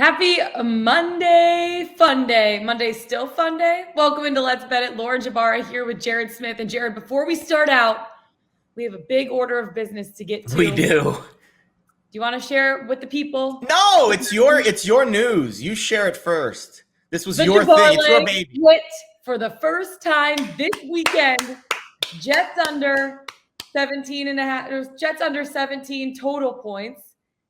Happy Monday, fun day. Monday's still fun day. Welcome into Let's Bet It. Lauren Jbara here with Jared Smith. And Jared, before we start out, we have a big order of business to get to. We do. Do you want to share with the people? No, it's your news. You share it first. This was your thing. It's your baby. Hit for the first time this weekend. Jets under 17 and a half. Jets under 17 total points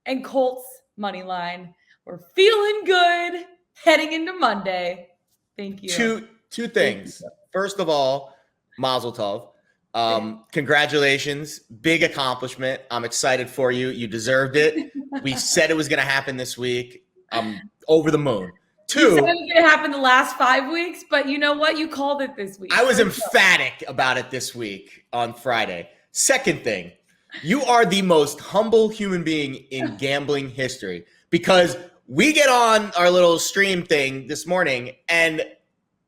and Colts money line. We're feeling good heading into Monday. Thank you. Two things. First of all, Mazel Tov. Congratulations. Big accomplishment. I'm excited for you. You deserved it. We said it was going to happen this week. I'm over the moon. You said it was going to happen the last 5 weeks, but you know what? You called it this week. I was emphatic about it this week on Friday. Second thing, you are the most humble human being in gambling history because we get on our little stream thing this morning and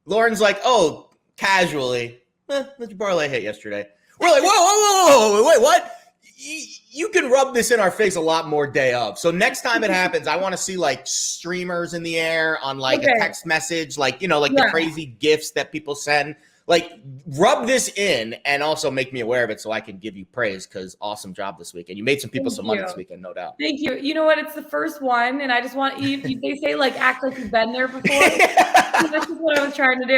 Lauren's like, oh, casually, the parlay hit yesterday. We're like, whoa, wait, what? You can rub this in our face a lot more day of. So next time it happens, I want to see like streamers in the air on like a text message, like, the crazy gifts that people send. Like, rub this in and also make me aware of it so I can give you praise because awesome job this week. And you made some people some money this weekend, no doubt. Thank you. You know what? It's the first one, and I just want you they say, like, act like you've been there before. This is what I was trying to do,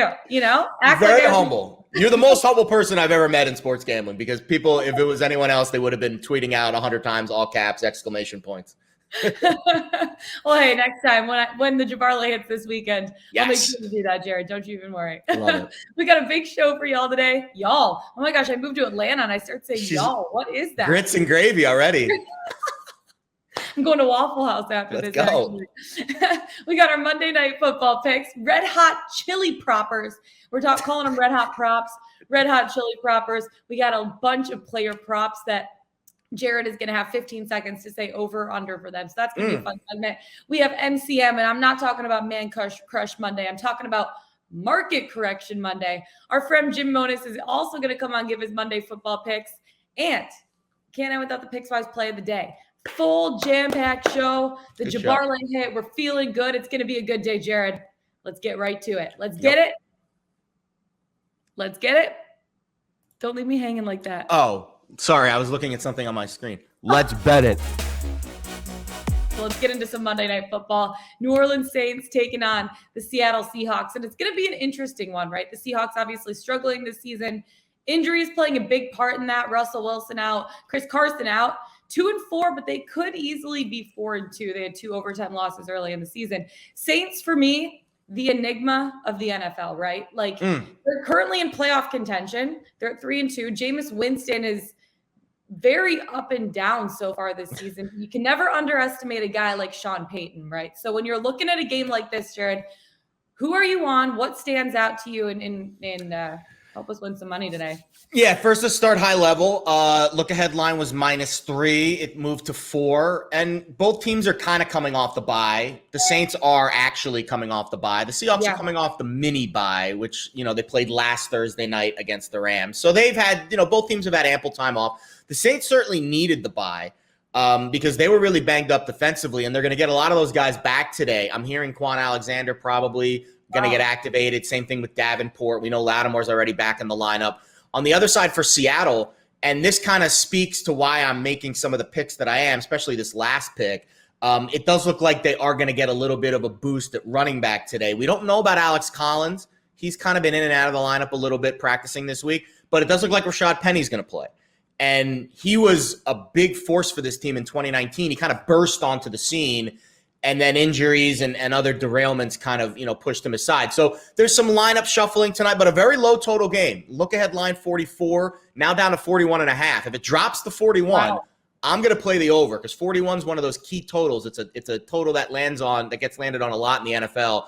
Act Very like humble. You're the most humble person I've ever met in sports gambling because people, if it was anyone else, they would have been tweeting out 100 times, all caps, exclamation points. Well, hey, next time when the Jabara hits this weekend, yes. I'll make sure to do that, Jared. Don't you even worry. Love it. We got a big show for y'all today. Y'all. Oh my gosh, I moved to Atlanta and I started saying y'all. What is that? Grits and gravy already. I'm going to Waffle House after Let's this. Go. We got our Monday Night Football picks. Red hot chili proppers. We're calling them red hot props. Red hot chili proppers. We got a bunch of player props that Jared is going to have 15 seconds to say over or under for them. So that's going to be a fun segment. We have MCM, and I'm not talking about Man Crush Monday. I'm talking about Market Correction Monday. Our friend Jim Monis is also going to come on and give his Monday football picks. And can't end without the Pickswise play of the day. Full jam-packed show. The Jabara hit. We're feeling good. It's going to be a good day, Jared. Let's get right to it. Let's get it. Let's get it. Don't leave me hanging like that. Oh. Sorry, I was looking at something on my screen. Let's bet it. So let's get into some Monday Night Football. New Orleans Saints taking on the Seattle Seahawks. And it's going to be an interesting one, right? The Seahawks obviously struggling this season. Injuries playing a big part in that. Russell Wilson out. Chris Carson out. 2-4, but they could easily be 4-2. They had 2 overtime losses early in the season. Saints, for me, the enigma of the NFL, right? Like, they're currently in playoff contention. They're at 3-2. Jameis Winston is very up and down so far this season. You can never underestimate a guy like Sean Payton, right? So when you're looking at a game like this, Jared, who are you on? What stands out to you and help us win some money today? Yeah, first to start high level. Look ahead line was -3. It moved to 4. And both teams are kind of coming off the bye. The Saints are actually coming off the bye. The Seahawks are coming off the mini bye, which, they played last Thursday night against the Rams. So they've had, both teams have had ample time off. The Saints certainly needed the bye because they were really banged up defensively, and they're going to get a lot of those guys back today. I'm hearing Quan Alexander probably going to get activated. Same thing with Davenport. We know Lattimore's already back in the lineup. On the other side for Seattle, and this kind of speaks to why I'm making some of the picks that I am, especially this last pick, it does look like they are going to get a little bit of a boost at running back today. We don't know about Alex Collins. He's kind of been in and out of the lineup a little bit practicing this week, but it does look like Rashad Penny's going to play. And he was a big force for this team in 2019. He kind of burst onto the scene, and then injuries and other derailments kind of, pushed him aside. So there's some lineup shuffling tonight, but a very low total game. Look ahead line 44, now down to 41.5. If it drops to 41, I'm going to play the over because 41 is one of those key totals. It's a total that gets landed on a lot in the NFL.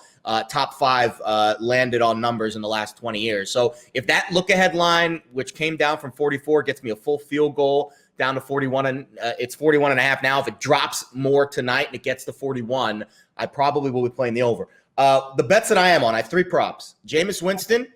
Top 5 landed on numbers in the last 20 years. So if that look ahead line, which came down from 44, gets me a full field goal down to 41, and it's 41.5 now. If it drops more tonight and it gets to 41, I probably will be playing the over. The bets that I am on, I have 3 props. Jameis Winston,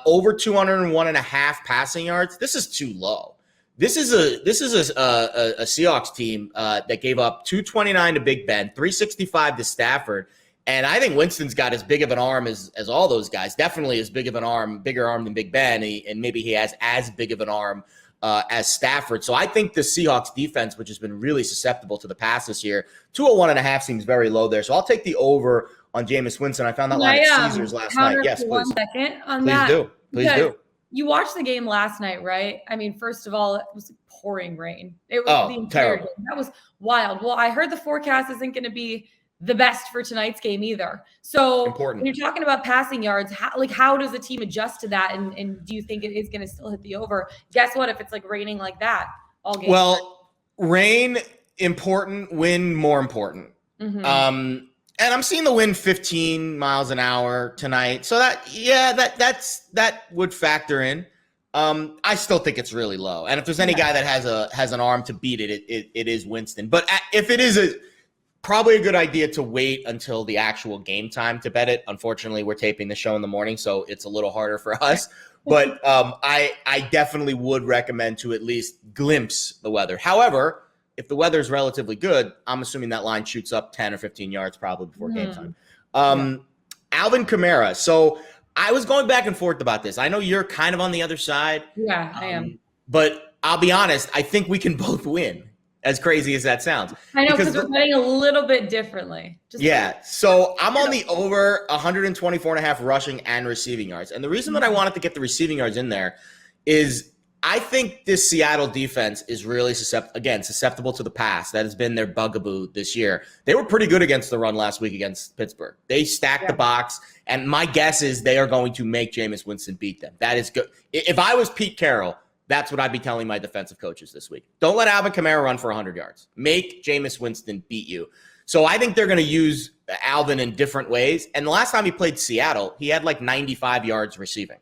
over 201.5 passing yards. This is too low. This is a Seahawks team that gave up 229 to Big Ben, 365 to Stafford. And I think Winston's got as big of an arm as all those guys. Definitely as big of an arm, bigger arm than Big Ben. And maybe he has as big of an arm as Stafford. So I think the Seahawks defense, which has been really susceptible to the pass this year, 201.5 seems very low there. So I'll take the over on Jameis Winston. I found that line at Caesars last night. Yes, please. 1 second on please that. Please do. You watched the game last night, right? I mean, first of all, it was pouring rain. It was the entire game. That was wild. Well, I heard the forecast isn't going to be the best for tonight's game either. So when you're talking about passing yards, how does the team adjust to that? And do you think it is going to still hit the over? Guess what? If it's like raining like that all game. Well, rain important, wind more important. Mm-hmm. And I'm seeing the wind 15 miles an hour tonight. So that would factor in. I still think it's really low. And if there's any guy that has an arm to beat it, it is Winston. But if it is probably a good idea to wait until the actual game time to bet it. Unfortunately, we're taping the show in the morning, so it's a little harder for us. But I definitely would recommend to at least glimpse the weather. However, if the weather is relatively good, I'm assuming that line shoots up 10 or 15 yards probably before game time. Alvin Kamara. So I was going back and forth about this. I know you're kind of on the other side. Yeah, I am. But I'll be honest, I think we can both win. As crazy as that sounds. I know, because we're betting a little bit differently. So I'm on the over 124.5 rushing and receiving yards. And the reason that I wanted to get the receiving yards in there is I think this Seattle defense is really susceptible to the pass. That has been their bugaboo this year. They were pretty good against the run last week against Pittsburgh. They stacked the box, and my guess is they are going to make Jameis Winston beat them. That is good. If I was Pete Carroll, that's what I'd be telling my defensive coaches this week. Don't let Alvin Kamara run for 100 yards. Make Jameis Winston beat you. So I think they're going to use Alvin in different ways. And the last time he played Seattle, he had like 95 yards receiving.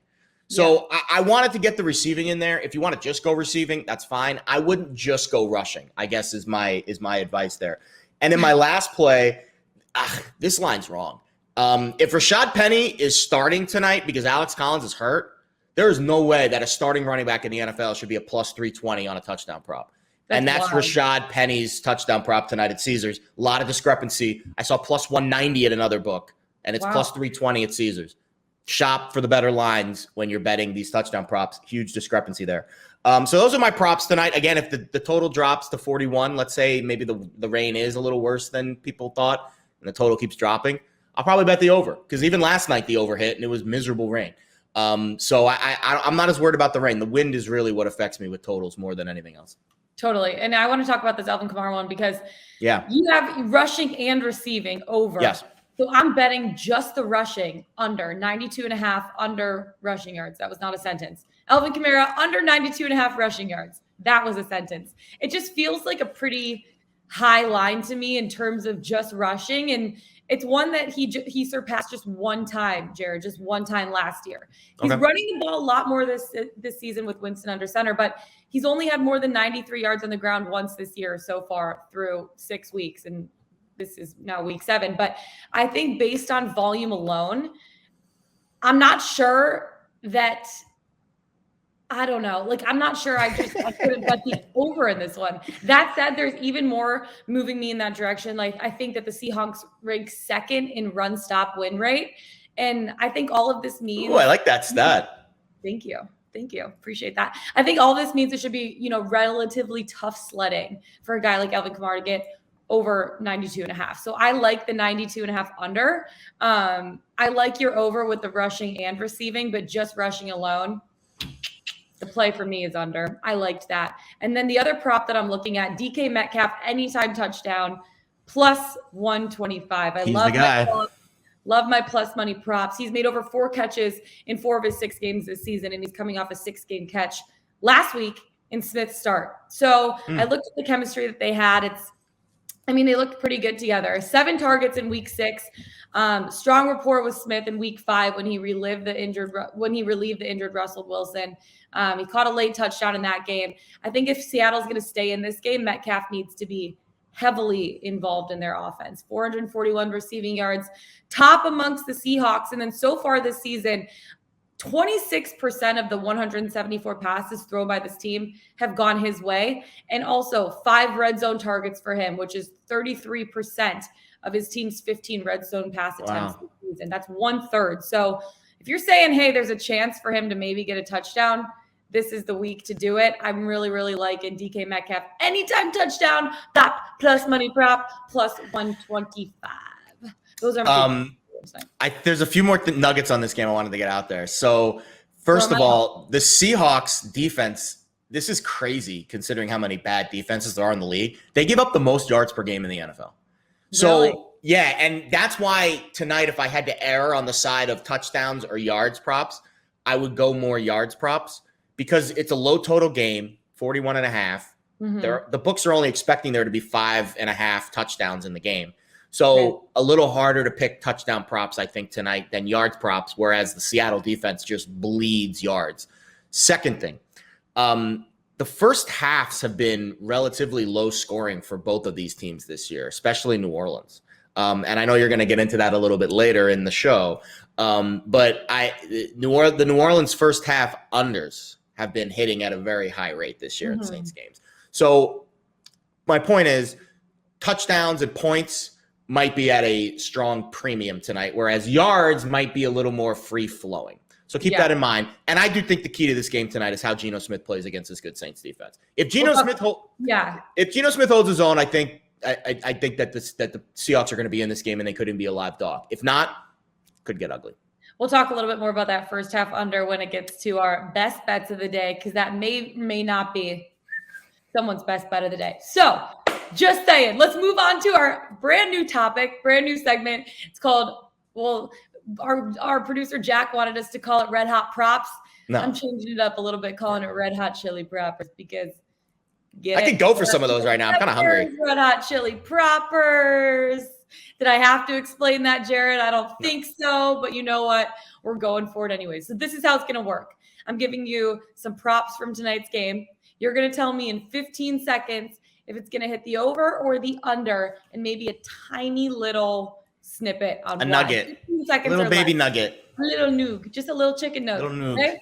So I wanted to get the receiving in there. If you want to just go receiving, that's fine. I wouldn't just go rushing, I guess is my advice there. And in my last play, this line's wrong. If Rashad Penny is starting tonight because Alex Collins is hurt, there is no way that a starting running back in the NFL should be a plus 320 on a touchdown prop. That's Rashad Penny's touchdown prop tonight at Caesars. A lot of discrepancy. I saw plus 190 at another book, and it's plus 320 at Caesars. Shop for the better lines when you're betting these touchdown props. Huge discrepancy there. So those are my props tonight. Again, if the total drops to 41, let's say maybe the rain is a little worse than people thought, and the total keeps dropping, I'll probably bet the over. Because even last night the over hit, and it was miserable rain. So I'm not as worried about the rain. The wind is really what affects me with totals more than anything else. Totally. And I want to talk about this Alvin Kamara one because you have rushing and receiving over. Yes. So I'm betting just the rushing under 92.5 under rushing yards. That was not a sentence. Alvin Kamara under 92.5 rushing yards. That was a sentence. It just feels like a pretty high line to me in terms of just rushing. And it's one that he surpassed just one time, Jared, just one time last year. He's running the ball a lot more this season with Winston under center, but he's only had more than 93 yards on the ground once this year so far through 6 weeks. And this is now week 7. But I think based on volume alone, I'm not sure that – I don't know. I'm not sure I couldn't bet the over in this one. That said, there's even more moving me in that direction. I think that the Seahawks rank second in run stop win rate. And I think all of this means. Oh, I like that stat. Thank you. Appreciate that. I think all this means it should be, relatively tough sledding for a guy like Alvin Kamara to get over 92.5. So I like the 92.5 under. I like your over with the rushing and receiving, but just rushing alone. The play for me is under. I liked that. And then the other prop that I'm looking at, DK Metcalf, anytime touchdown, plus 125. He's the guy. Love my plus money props. He's made over 4 catches in 4 of his 6 games this season, and he's coming off a 6-game catch last week in Smith's start. So I looked at the chemistry that they had. They looked pretty good together. 7 targets in week 6. Strong rapport with Smith in week 5 when he relieved the injured Russell Wilson. He caught a late touchdown in that game. I think if Seattle's going to stay in this game, Metcalf needs to be heavily involved in their offense. 441 receiving yards, top amongst the Seahawks. And then so far this season, 26% of the 174 passes thrown by this team have gone his way. And also 5 red zone targets for him, which is 33% of his team's 15 red zone pass attempts this season. That's 1/3. So if you're saying, hey, there's a chance for him to maybe get a touchdown, this is the week to do it. I'm really, really liking DK Metcalf. Anytime touchdown, prop plus money prop plus 125. Those are my there's a few more nuggets on this game I wanted to get out there. So first of all, the Seahawks defense, this is crazy considering how many bad defenses there are in the league. They give up the most yards per game in the NFL. So really? Yeah, and that's why tonight, if I had to err on the side of touchdowns or yards props, I would go more yards props because it's a low total game, 41.5. The books are only expecting there to be 5.5 touchdowns in the game. So a little harder to pick touchdown props, I think, tonight than yards props, whereas the Seattle defense just bleeds yards. Second thing, the first halves have been relatively low scoring for both of these teams this year, especially New Orleans. And I know you're going to get into that a little bit later in the show. But the New Orleans first half unders have been hitting at a very high rate this year in Saints games. So my point is touchdowns and points might be at a strong premium tonight, whereas yards might be a little more free flowing. So keep that in mind. And I do think the key to this game tonight is how Geno Smith plays against this good Saints defense. If Geno Smith holds his own, I think that the Seahawks are going to be in this game and they couldn't be a live dog. If not, could get ugly. We'll talk a little bit more about that first half under when it gets to our best bets of the day, because that may not be someone's best bet of the day. So just saying, let's move on to our brand new topic, brand new segment. It's called, our producer Jack wanted us to call it Red Hot Props. No. I'm changing it up a little bit, calling it Red Hot Chili Proppers, because I could go for some of those right now. I'm kind of hungry. Red Hot Chili Proppers. Did I have to explain that, Jared? I don't think so, but you know what? We're going for it anyway. So this is how it's going to work. I'm giving you some props from tonight's game. You're going to tell me in 15 seconds if it's going to hit the over or the under, and maybe a tiny little snippet on a nugget. 15 seconds, little baby nugget. A little noog. Just a little chicken nugget. Little noog. Okay?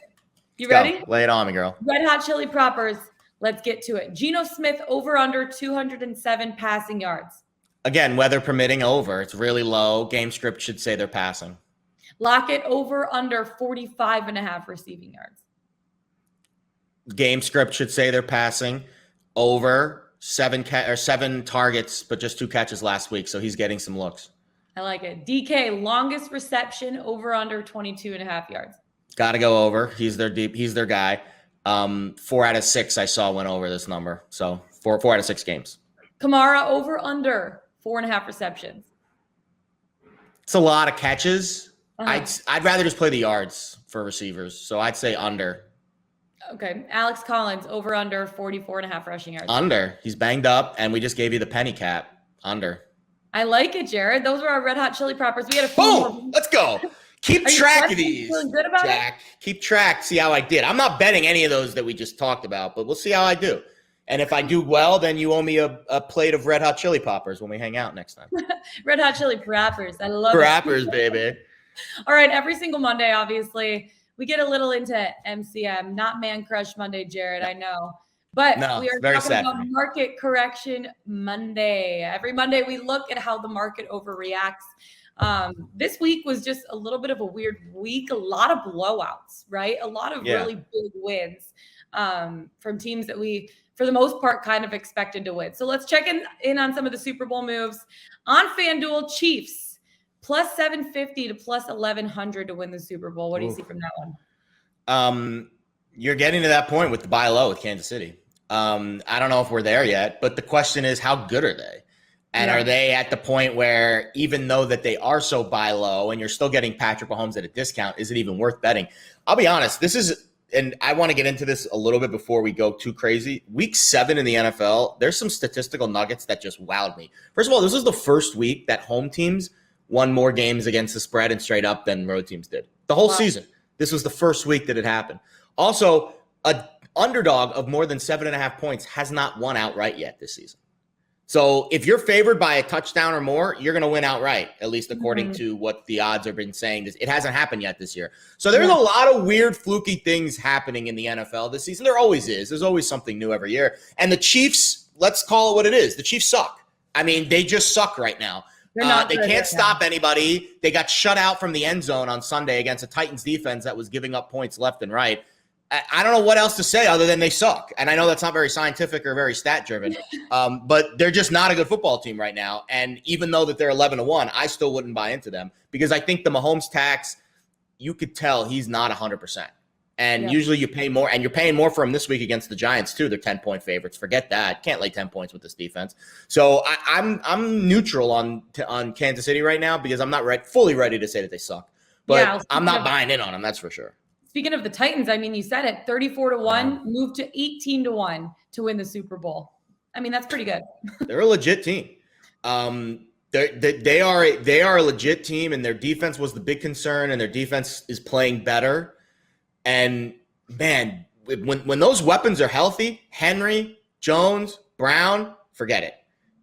You ready? Lay it on me, girl. Red Hot Chili Proppers. Let's get to it. Geno Smith over under 207 passing yards. Again, weather permitting, over. It's really low. Game script should say they're passing. Lockett over under 45.5 receiving yards. Game script should say they're passing. Over 7 targets, but just 2 catches last week, so he's getting some looks. I like it. DK, longest reception over under 22.5 yards. Got to go over. He's their guy. 4 out of 6 I saw went over this number. So 4 out of 6 games. Kamara over under 4.5 receptions. It's a lot of catches. I'd rather just play the yards for receivers. So I'd say under. Okay. Alex Collins over under 44.5 rushing yards. Under. He's banged up, and we just gave you the penny cap. Under. I like it, Jared. Those were our Red Hot Chili Proppers. We had a few more. Let's go. Keep track of these. Feeling good about Jack. Keep track. See how I did. I'm not betting any of those that we just talked about, but we'll see how I do. And if I do well, then you owe me a plate of Red Hot Chili Poppers when we hang out next time. Red Hot Chili Proppers. I love it. Proppers, baby. All right. Every single Monday, obviously, we get a little into MCM. Not Man Crush Monday, Jared, I know. But we are talking about Market Correction Monday. Every Monday, we look at how the market overreacts. This week was just a little bit of a weird week. A lot of blowouts, right? A lot of really big wins from teams that we, for the most part, kind of expected to win. So let's check in on some of the Super Bowl moves. On FanDuel, Chiefs, plus 750 to plus 1,100 to win the Super Bowl. What do you see from that one? You're getting to that point with the buy low with Kansas City. I don't know if we're there yet, but the question is, how good are they? And are they at the point where, even though that they are so buy low and you're still getting Patrick Mahomes at a discount, is it even worth betting? I'll be honest, and I want to get into this a little bit before we go too crazy. Week 7 in the NFL, there's some statistical nuggets that just wowed me. First of all, this was the first week that home teams won more games against the spread and straight up than road teams did. The whole season. This was the first week that it happened. Also, an underdog of more than 7.5 points has not won outright yet this season. So if you're favored by a touchdown or more, you're going to win outright, at least according to what the odds have been saying. It hasn't happened yet this year. So there's a lot of weird, fluky things happening in the NFL this season. There always is. There's always something new every year. And the Chiefs, let's call it what it is. The Chiefs suck. I mean, they just suck right now. They can't stop anybody. They got shut out from the end zone on Sunday against a Titans defense that was giving up points left and right. I don't know what else to say other than they suck. And I know that's not very scientific or very stat-driven, but they're just not a good football team right now. And even though that they're 11-1, I still wouldn't buy into them because I think the Mahomes tax, you could tell he's not 100%. And usually you pay more, and you're paying more for him this week against the Giants too. They're 10-point favorites. Forget that. Can't lay 10 points with this defense. So I'm neutral on Kansas City right now because I'm not fully ready to say that they suck. But I'm not buying in on them. That's for sure. Speaking of the Titans, I mean, you said it, 34-1, moved to 18-1 to win the Super Bowl. I mean, that's pretty good. They're a legit team. They are a legit team, and their defense was the big concern, and their defense is playing better. And man, when those weapons are healthy, Henry, Jones, Brown, forget it.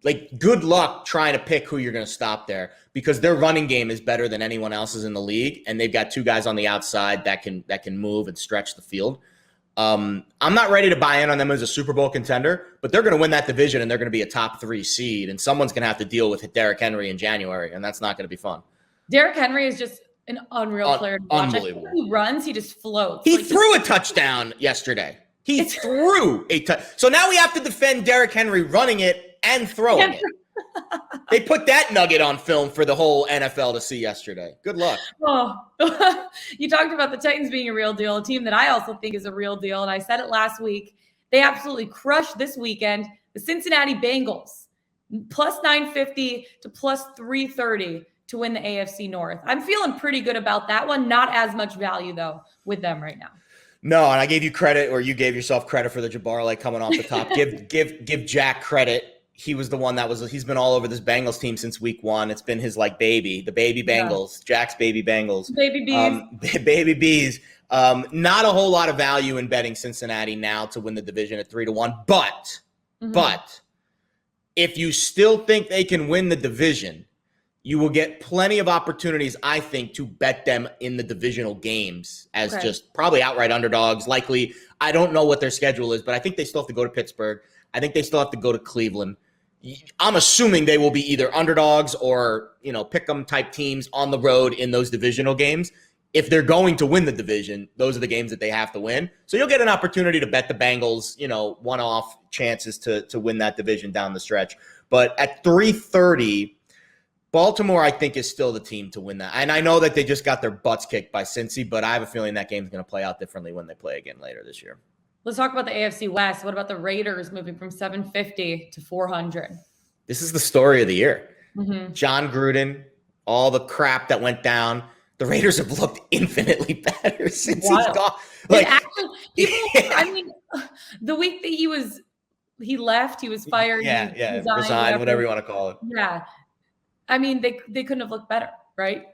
Like, good luck trying to pick who you're going to stop there because their running game is better than anyone else's in the league, and they've got two guys on the outside that can move and stretch the field. I'm not ready to buy in on them as a Super Bowl contender, but they're going to win that division, and they're going to be a top 3 seed, and someone's going to have to deal with Derrick Henry in January, and that's not going to be fun. Derrick Henry is just an unreal player to watch. Unbelievable. He runs, he just floats. He threw a touchdown yesterday. He threw a touchdown. So now we have to defend Derrick Henry running it and throwing it. They put that nugget on film for the whole NFL to see yesterday. Good luck. Oh, you talked about the Titans being a real deal, a team that I also think is a real deal. And I said it last week. They absolutely crushed this weekend. The Cincinnati Bengals, plus 950 to plus 330 to win the AFC North. I'm feeling pretty good about that one. Not as much value, though, with them right now. No, and I gave you credit, or you gave yourself credit for the Jbara like coming off the top. Give Jack credit. He was the one he's been all over this Bengals team since week 1. It's been his baby, the baby Bengals, Jack's baby Bengals. Baby bees. Baby bees. Not a whole lot of value in betting Cincinnati now to win the division at 3-1. But if you still think they can win the division, you will get plenty of opportunities, I think, to bet them in the divisional games as just probably outright underdogs. Likely, I don't know what their schedule is, but I think they still have to go to Pittsburgh. I think they still have to go to Cleveland. I'm assuming they will be either underdogs or, pick 'em type teams on the road in those divisional games. If they're going to win the division, those are the games that they have to win. So you'll get an opportunity to bet the Bengals, one-off chances to win that division down the stretch. But at 330, Baltimore, I think, is still the team to win that. And I know that they just got their butts kicked by Cincy, but I have a feeling that game's going to play out differently when they play again later this year. Let's talk about the AFC West. What about the Raiders moving from 750 to 400? This is the story of the year. Mm-hmm. John Gruden, all the crap that went down. The Raiders have looked infinitely better since he's gone. The week that he left, he was fired. Resigned, whatever you want to call it. Yeah. I mean, they couldn't have looked better, right?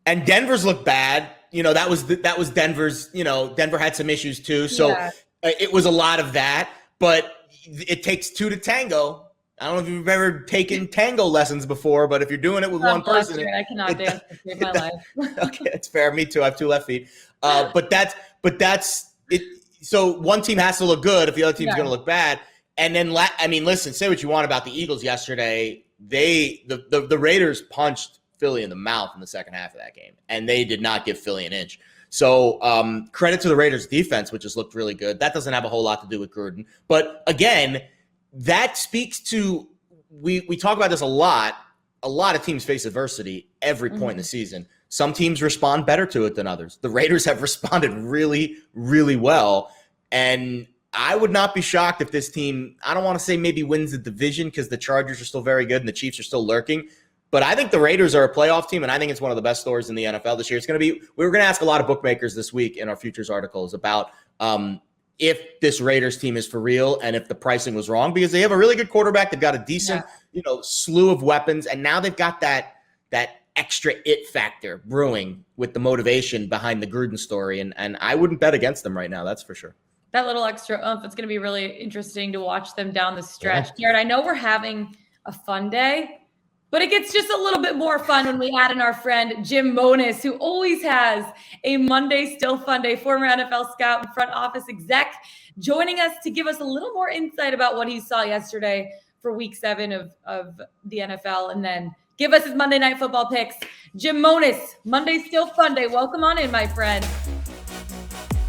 And Denver's looked bad. That was Denver's, Denver had some issues too. So it was a lot of that, but it takes 2 to tango. I don't know if you've ever taken tango lessons before, but if you're doing it with one person, I cannot dance to save my life. Okay, it's fair. Me too. I have 2 left feet. But that's it. So one team has to look good if the other team's going to look bad. And then, listen, say what you want about the Eagles yesterday. The Raiders punched Philly in the mouth in the second half of that game, and they did not give Philly an inch. So credit to the Raiders defense, which has looked really good. That doesn't have a whole lot to do with Gruden. But again, that speaks to, we talk about this a lot. A lot of teams face adversity every point in the season. Some teams respond better to it than others. The Raiders have responded really, really well. And I would not be shocked if this team, I don't want to say maybe wins the division because the Chargers are still very good and the Chiefs are still lurking. But I think the Raiders are a playoff team, and I think it's one of the best stories in the NFL this year. We were going to ask a lot of bookmakers this week in our futures articles about if this Raiders team is for real and if the pricing was wrong, because they have a really good quarterback. They've got a decent, slew of weapons, and now they've got that extra it factor brewing with the motivation behind the Gruden story. And I wouldn't bet against them right now, that's for sure. That little extra oomph. It's going to be really interesting to watch them down the stretch. Yeah. Jared, I know we're having a fun day, but it gets just a little bit more fun when we add in our friend Jim Monis, who always has a Monday Still Fun Day, former NFL scout and front office exec, joining us to give us a little more insight about what he saw yesterday for week 7 of the NFL, and then give us his Monday Night Football picks. Jim Monis, Monday Still Fun Day. Welcome on in, my friend.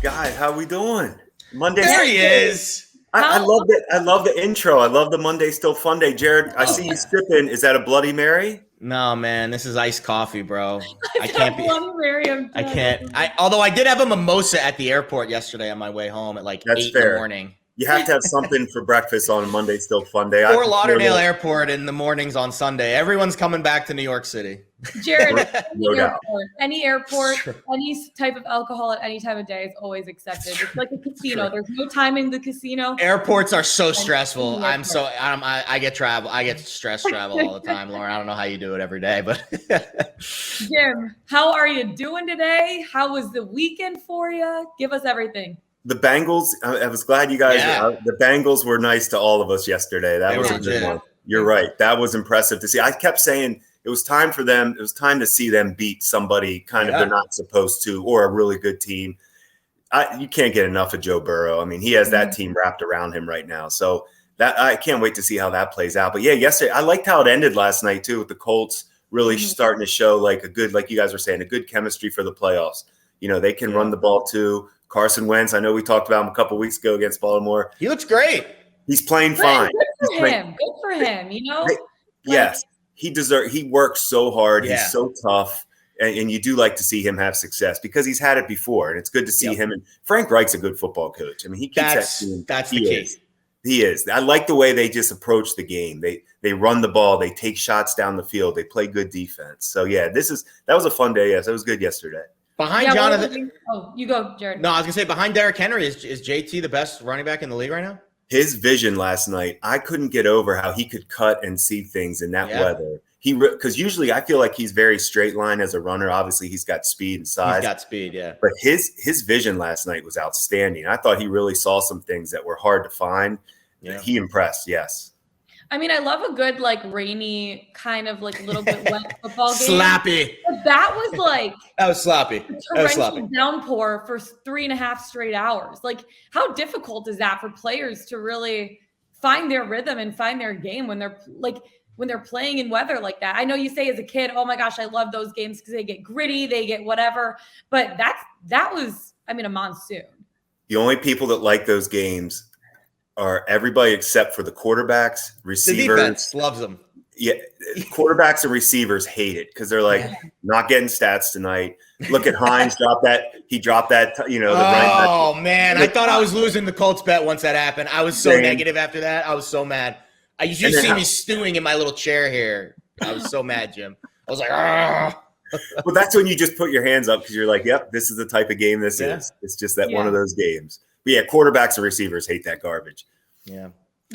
Guys, how we doing? Monday. There he is. I love it. I love the intro. I love the Monday Still Fun Day. Jared, I see you sipping. Is that a Bloody Mary? No, man, this is iced coffee, bro. I can't be. Bloody Mary, I can't. Although I did have a mimosa at the airport yesterday on my way home at like 8 in the morning. You have to have something for breakfast on a Monday Still Fun Day. Fort Lauderdale Airport in the mornings on Sunday. Everyone's coming back to New York City. Jared, any airport, any type of alcohol at any time of day is always accepted. It's like a casino. There's no time in the casino. Airports are so stressful. I get stress travel all the time, Lauren. I don't know how you do it every day, but Jim, how are you doing today? How was the weekend for you? Give us everything. The Bengals, I was glad you guys, the Bengals were nice to all of us yesterday. That was a good one. You're right. That was impressive to see. I kept saying it was time for them. It was time to see them beat somebody kind of they're not supposed to, or a really good team. You can't get enough of Joe Burrow. I mean, he has that team wrapped around him right now. So that I can't wait to see how that plays out. But yeah, yesterday, I liked how it ended last night too, with the Colts really starting to show like a good, like you guys were saying, a good chemistry for the playoffs. You know, they can run the ball too. Carson Wentz, I know we talked about him a couple weeks ago against Baltimore. He looks great. He's playing fine. Good for him, you know? Yes. He works so hard. Yeah. He's so tough. And you do like to see him have success because he's had it before. And it's good to see him. And Frank Reich's a good football coach. I mean, he keeps that's the key. He is. I like the way they just approach the game. They run the ball. They take shots down the field. They play good defense. So, yeah, that was a fun day. Yes, it was good yesterday. Behind Jonathan. You go, Jared. No, I was going to say behind Derrick Henry, is JT the best running back in the league right now? His vision last night, I couldn't get over how he could cut and see things in that weather. Because usually I feel like he's very straight line as a runner. Obviously, he's got speed and size. He's got speed, yeah. But his vision last night was outstanding. I thought he really saw some things that were hard to find. Yeah. He impressed, yes. I mean, I love a good, like, rainy, kind of, like, a little bit wet football game. Sloppy. But that was, like... That was sloppy. A torrential downpour for 3.5 straight hours. Like, how difficult is that for players to really find their rhythm and find their game when they're playing in weather like that? I know you say as a kid, oh, my gosh, I love those games because they get gritty, they get whatever. But that was, I mean, a monsoon. The only people that like those games are everybody except for the quarterbacks, receivers. The defense loves them. Yeah, quarterbacks and receivers hate it because they're like, not getting stats tonight. Look at Hines He dropped that. Oh man, I thought I was losing the Colts bet once that happened. I was so negative after that. I was so mad. You see me stewing in my little chair here. I was so mad, Jim. I was like, ah. Well, that's when you just put your hands up because you're like, yep, this is the type of game this is. It's just that one of those games. But yeah, quarterbacks and receivers hate that garbage. Yeah.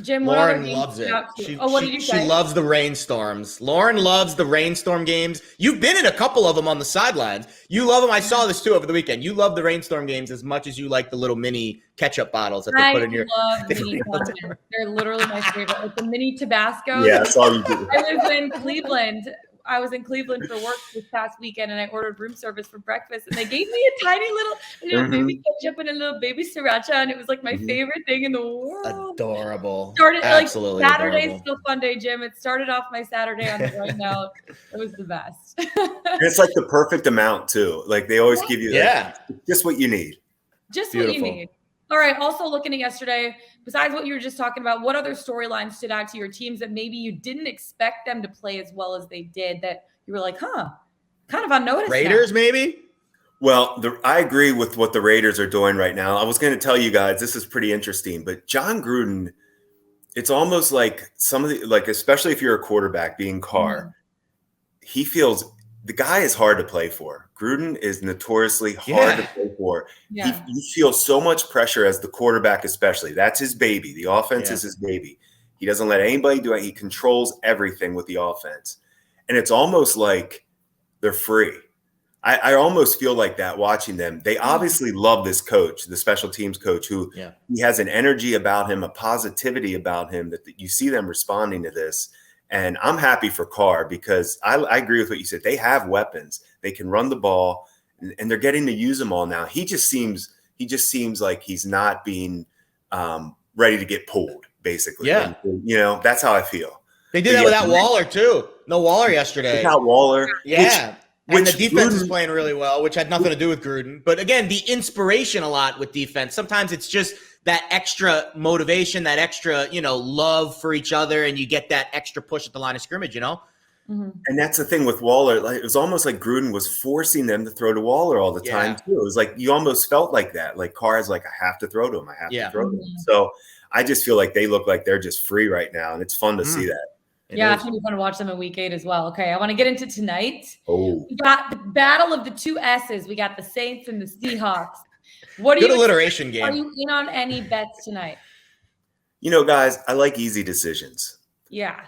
Jim, Lauren loves it. What did you say? She loves the rainstorms. Lauren loves the rainstorm games. You've been in a couple of them on the sidelines. You love them. I saw this too over the weekend. You love the rainstorm games as much as you like the little mini ketchup bottles that they put in your. I love mini condiments. They're literally my favorite. Like the mini Tabasco. Yeah, that's all you do. I was in Cleveland. For work this past weekend, and I ordered room service for breakfast, and they gave me a tiny little baby ketchup and a little baby sriracha, and it was like my favorite thing in the world. Adorable. Absolutely like Saturday's adorable. Still Fun Day, Jim. It started off my Saturday on the right note. It was the best. It's like the perfect amount too. Like they always give you just what you need. Just Beautiful. What you need. All right. Also looking at yesterday, besides what you were just talking about, what other storylines stood out to your teams that maybe you didn't expect them to play as well as they did that you were like, kind of unnoticed? Raiders, maybe? Well, I agree with what the Raiders are doing right now. I was going to tell you guys, this is pretty interesting, but John Gruden, it's almost like especially if you're a quarterback being Carr, he feels the guy is hard to play for. Gruden is notoriously hard to play for. Yeah. He feels so much pressure as the quarterback, especially. That's his baby. The offense is his baby. He doesn't let anybody do it. He controls everything with the offense. And it's almost like they're free. I almost feel like that watching them. They obviously love this coach, the special teams coach, who he has an energy about him, a positivity about him that you see them responding to this. And I'm happy for Carr because I agree with what you said. They have weapons. They can run the ball, and they're getting to use them all now. He just seems like he's not being ready to get pulled, basically. Yeah. And, that's how I feel. They did that without Waller, too. No Waller yesterday. Without Waller. Yeah. And the defense is playing really well, which had nothing to do with Gruden. But again, the inspiration a lot with defense. Sometimes it's just that extra motivation, that extra, love for each other, and you get that extra push at the line of scrimmage, And that's the thing with Waller. Like, it was almost like Gruden was forcing them to throw to Waller all the time, too. It was like you almost felt like that. Like Carr is like, I have to throw to him. I have to throw to him. So I just feel like they look like they're just free right now, and it's fun to see that. It's going to be fun to watch them in week 8 as well. Okay, I want to get into tonight. Oh. We got the battle of the two S's. We got the Saints and the Seahawks. What are Good alliteration game. Are you in on any bets tonight? Guys, I like easy decisions. Yeah.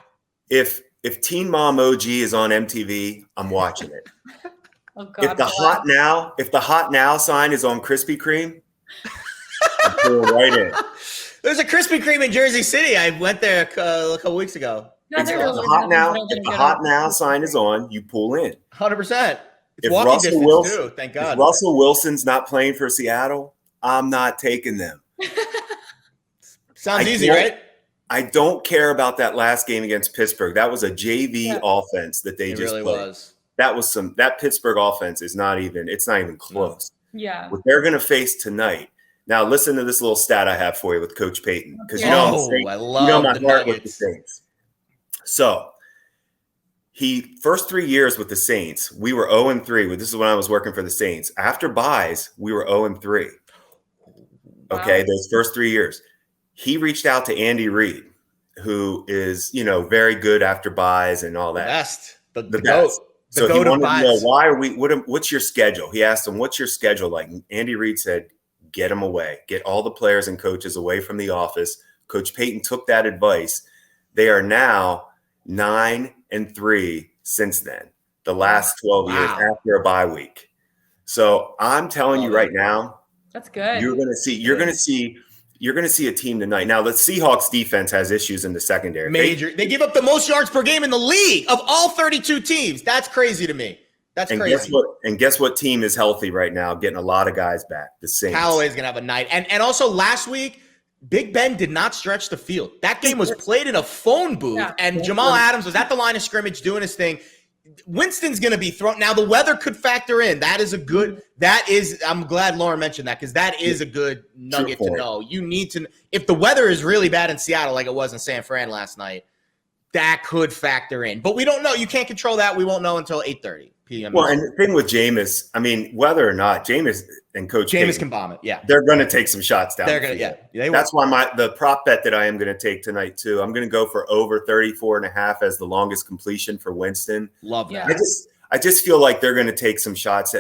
If Teen Mom OG is on MTV, I'm watching it. Oh God. If the hot now sign is on Krispy Kreme, I'm pulling right in. There's a Krispy Kreme in Jersey City. I went there a couple weeks ago. If the hot now sign is on, you pull in. 100%. It's if walking distance Wilson, too, thank God. If Russell Wilson's not playing for Seattle, I'm not taking them. Sounds easy, right? I don't care about that last game against Pittsburgh. That was a JV offense that they just really played. Was. That Pittsburgh offense is not even close. Yeah. What they're going to face tonight. Now listen to this little stat I have for you with Coach Payton, because I love my the heart with the Nuggets. Saints. So first 3 years with the Saints, we were 0-3. This is when I was working for the Saints. After buys, we were 0-3. Okay, wow. Those first 3 years. He reached out to Andy Reid, who is, very good after buys and all that. The best. GOAT. So he wanted to know, what's your schedule? He asked him, what's your schedule like? And Andy Reid said, get them away. Get all the players and coaches away from the office. Coach Payton took that advice. They are now 9-3 since then, the last 12 years after a bye week. So I'm telling you right now, that's good. You're going to see a team tonight. Now, the Seahawks defense has issues in the secondary. They give up the most yards per game in the league of all 32 teams. That's crazy to me. That's crazy. Guess what team is healthy right now, getting a lot of guys back? The Saints. Callaway's going to have a night. And also last week, Big Ben did not stretch the field. That game was played in a phone booth, and Jamal Adams was at the line of scrimmage doing his thing. Winston's going to be thrown. Now, the weather could factor in. I'm glad Lauren mentioned that, because that is a good nugget to know. You need to, if the weather is really bad in Seattle, like it was in San Fran last night, that could factor in. But we don't know. You can't control that. We won't know until 8:30 p.m. Well, and the thing with Jameis, whether or not Jameis and Coach Jameis can bomb it. Yeah, they're going to take some shots down. They're going to. That's why the prop bet that I am going to take tonight too. I'm going to go for over 34.5 as the longest completion for Winston. Love that. I just feel like they're going to take some shots.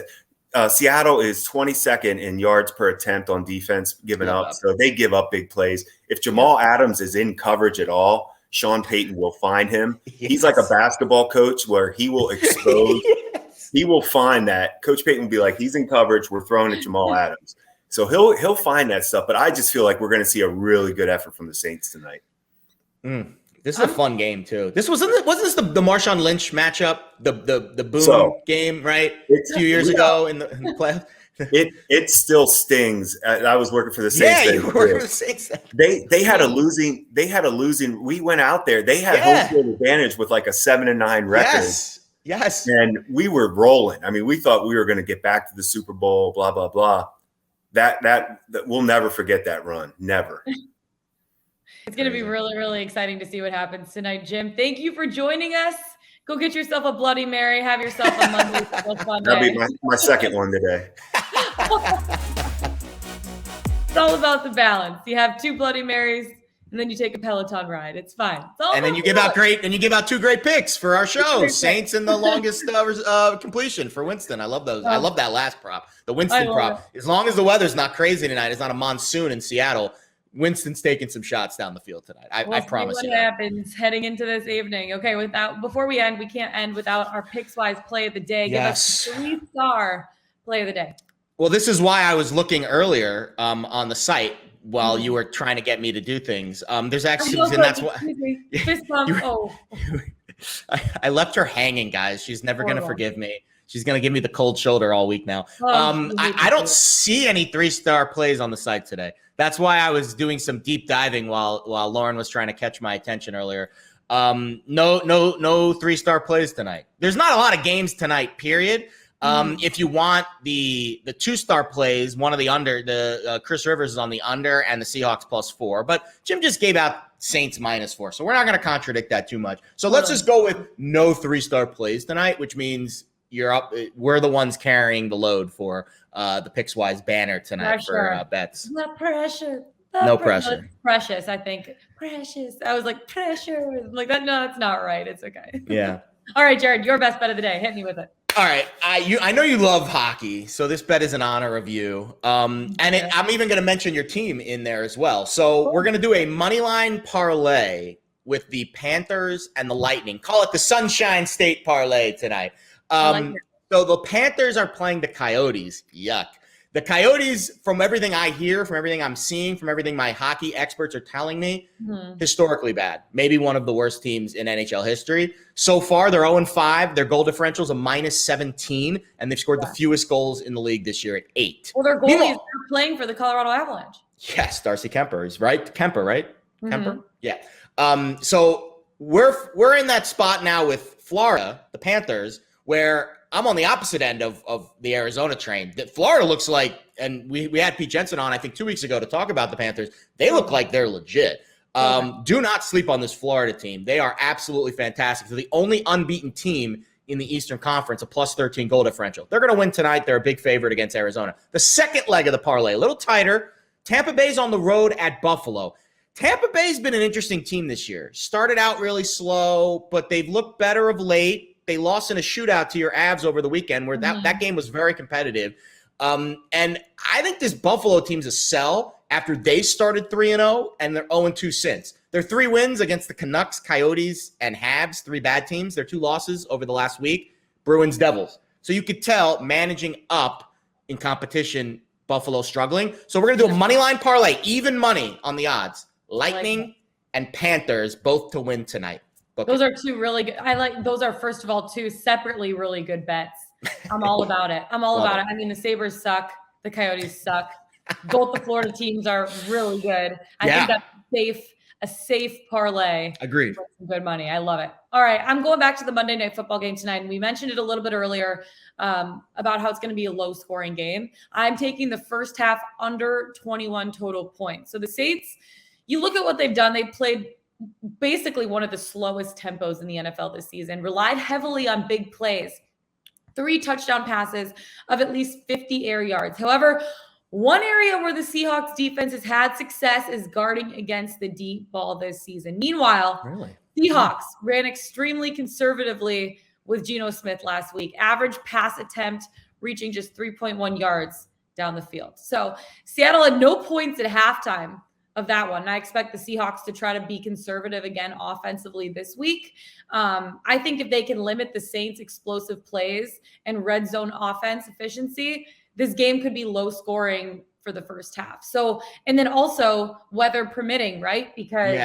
Seattle is 22nd in yards per attempt on defense given up, so they give up big plays. If Jamal Adams is in coverage at all, Sean Payton will find him. Yes. He's like a basketball coach where he will expose. He will find that. Coach Payton will be like, he's in coverage. We're throwing at Jamal Adams. So he'll find that stuff. But I just feel like we're going to see a really good effort from the Saints tonight. This is a fun game too. This wasn't this the Marshawn Lynch matchup, the Boone game, right? A few years ago in the playoffs. It still stings. I was working for the Saints. Yeah, you were working for the Saints. They had a losing. We went out there. They had home field advantage with like a 7-9 record. Yes. And we were rolling. We thought we were going to get back to the Super Bowl. Blah blah blah. That we'll never forget that run. Never. It's going to be really, really exciting to see what happens tonight, Jim. Thank you for joining us. Go get yourself a Bloody Mary. Have yourself a Monday. That'll be my second one today. It's all about the balance. You have 2 Bloody Marys, and then you take a Peloton ride. It's fine. And then you give out 2 great picks for our show. Saints and the longest completion for Winston. I love those. I love that last prop, the Winston prop. As long as the weather's not crazy tonight, it's not a monsoon in Seattle. Winston's taking some shots down the field tonight. I promise see you what that. happens heading into this evening. Okay, before we end, we can't end without our Pickswise play of the day. Yes. Give us a 3-star play of the day. Well, this is why I was looking earlier on the site while you were trying to get me to do things. There's actually, and that's what fist bump. I left her hanging, guys. She's never going to forgive me. She's going to give me the cold shoulder all week now. I don't see any 3-star plays on the site today. That's why I was doing some deep diving while Lauren was trying to catch my attention earlier. No 3-star plays tonight. There's not a lot of games tonight, period. If you want the 2-star plays, one of the under, Chris Rivers is on the under and the Seahawks +4. But Jim just gave out Saints -4. So we're not going to contradict that too much. So let's just go with no 3-star plays tonight, which means you're up. We're the ones carrying the load for the Pickswise banner tonight for bets. Not pressure. No pressure. Precious, I think. Precious. I was like, pressure. I'm like that. No, that's not right. It's okay. Yeah. All right, Jared, your best bet of the day. Hit me with it. All right, I know you love hockey, so this bet is in honor of you. I'm even going to mention your team in there as well. So we're going to do a moneyline parlay with the Panthers and the Lightning. Call it the Sunshine State parlay tonight. So the Panthers are playing the Coyotes. Yuck. The Coyotes, from everything I hear, from everything I'm seeing, from everything my hockey experts are telling me, historically bad. Maybe one of the worst teams in NHL history. So far, they're 0-5. Their goal differential is a -17, and they've scored the fewest goals in the league this year at 8. Well, their goalies are playing for the Colorado Avalanche. Yes, Darcy Kemper is right. Kemper, right? Kemper? Yeah. So we're in that spot now with Florida, the Panthers, where I'm on the opposite end of the Arizona train. That Florida looks like, and we had Pete Jensen on, I think 2 weeks ago to talk about the Panthers. They look like they're legit. Do not sleep on this Florida team. They are absolutely fantastic. They're the only unbeaten team in the Eastern Conference, a +13 goal differential. They're going to win tonight. They're a big favorite against Arizona. The second leg of the parlay, a little tighter. Tampa Bay's on the road at Buffalo. Tampa Bay's been an interesting team this year. Started out really slow, but they've looked better of late. They lost in a shootout to your Avs over the weekend where that game was very competitive. And I think this Buffalo team's a sell after they started 3-0 and they're 0-2 since. Their 3 wins against the Canucks, Coyotes, and Habs, 3 bad teams. Their 2 losses over the last week, Bruins, Devils. So you could tell managing up in competition, Buffalo struggling. So we're going to do a money line parlay, even money on the odds. Lightning and Panthers both to win tonight. Those are 2 really good. Those are, first of all, 2 separately really good bets. I'm all about it. I'm all about it. I mean, the Sabres suck. The Coyotes suck. Both the Florida teams are really good. I think that's a safe parlay. Agreed. For some good money. I love it. All right. I'm going back to the Monday Night Football game tonight. And we mentioned it a little bit earlier about how it's going to be a low scoring game. I'm taking the first half under 21 total points. So the Saints, you look at what they've done. They played basically one of the slowest tempos in the NFL this season, relied heavily on big plays, 3 touchdown passes of at least 50 air yards. However, one area where the Seahawks defense has had success is guarding against the deep ball this season. Meanwhile, Seahawks ran extremely conservatively with Geno Smith last week, average pass attempt reaching just 3.1 yards down the field. So Seattle had no points at halftime of that one. And I expect the Seahawks to try to be conservative again offensively this week. I think if they can limit the Saints' explosive plays and red zone offense efficiency, this game could be low scoring for the first half. So, and then also weather permitting, right? Because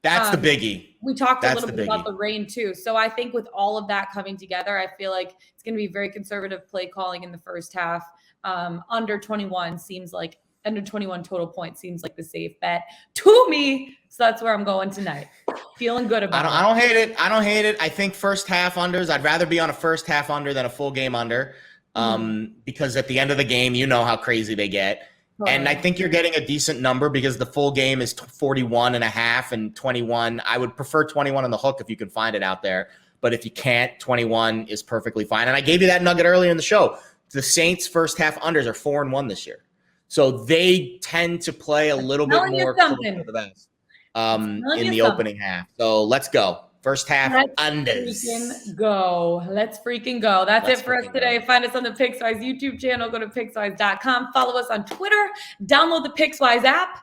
that's the biggie. We talked a little bit about the rain too. So I think with all of that coming together, I feel like it's going to be very conservative play calling in the first half. Under 21 total points seems like the safe bet to me. So that's where I'm going tonight. Feeling good about it. I don't hate it. I don't hate it. I think first half unders. I'd rather be on a first half under than a full game under. Because at the end of the game, you know how crazy they get. And I think you're getting a decent number because the full game is 41.5 and 21. I would prefer 21 on the hook if you can find it out there. But if you can't, 21 is perfectly fine. And I gave you that nugget earlier in the show. The Saints first half unders are 4-1 this year. So they tend to play a little bit more close to the best in the opening half. So let's go. First half unders. Let's freaking go. That's it for us today. Find us on the Pickswise YouTube channel. Go to Pickswise.com. Follow us on Twitter. Download the Pickswise app.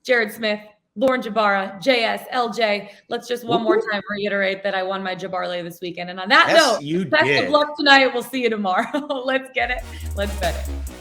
Jared Smith, Lauren Jbara, JS, LJ. Let's just one more time reiterate that I won my Jabbarlay this weekend. And on that note, best of luck tonight. We'll see you tomorrow. Let's get it. Let's bet it.